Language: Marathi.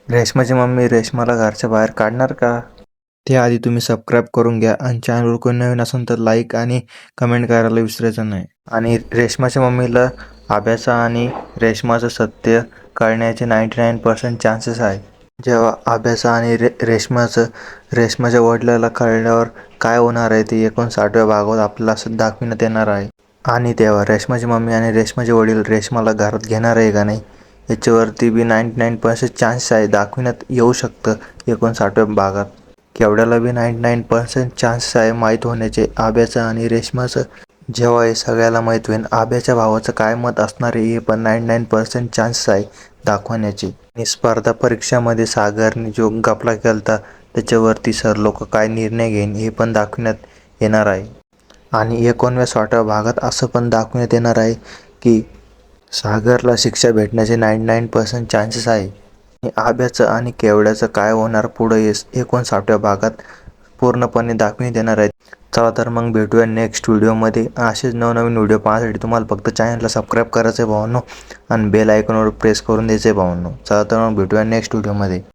रेश्माची मम्मी रेश्माला घरच्या बाहेर काढणार का? त्याआधी तुम्ही सबस्क्राईब करून घ्या आणि चॅनलवर कोणी नवीन असेल तर लाईक आणि कमेंट करायला विसरायचं नाही. आणि रेश्माच्या मम्मीला आभ्याचं आणि रेश्माचं सत्य कळण्याचे 99% चान्सेस आहे. जेव्हा आभ्याचं आणि रेश्माच्या वडिलाला कळल्यावर काय होणार आहे ते 59व्या भागात आपल्याला असं दाखविण्यात येणार आहे. आणि तेव्हा रेश्माची मम्मी आणि रेश्माचे वडील रेश्माला घरात घेणार आहे का नाही याच्यावरती बी 99% चान्स आहे, दाखविण्यात येऊ शकतं 59व्या भागात. केवढ्याला बी 99% चान्स आहे माहीत होण्याचे आभ्याचं आणि रेश्माचं. जेव्हा हे सगळ्याला माहीत होईल आभ्याच्या भावाचं काय मत असणार आहे हे पण 99% चान्स आहे दाखवण्याचे. आणि स्पर्धा परीक्षामध्ये सागरने जो घपला केलता त्याच्यावरती सर लोक काय निर्णय घेईन हे पण दाखवण्यात येणार आहे. आणि 59व्या भागात असं पण दाखवण्यात येणार आहे की सागरला शिक्षा भेटण्याचे 99% चान्सेस आहे. आणि आभ्याचं आणि केवढ्याचं काय होणार पुढे 59व्या भागात पूर्णपणे दाखवण्यात येणार आहे. चला तर मग भेटूया नेक्स्ट व्हिडिओमध्ये. असेच नवनवीन व्हिडिओ पाहण्यासाठी तुम्हाला फक्त चॅनलला सबस्क्राईब करायचं आहे भावांनो आणि बेल आयकॉनवर प्रेस करून द्यायचं आहे भावांनो. चला तर मग भेटूया नेक्स्ट व्हिडिओमध्ये.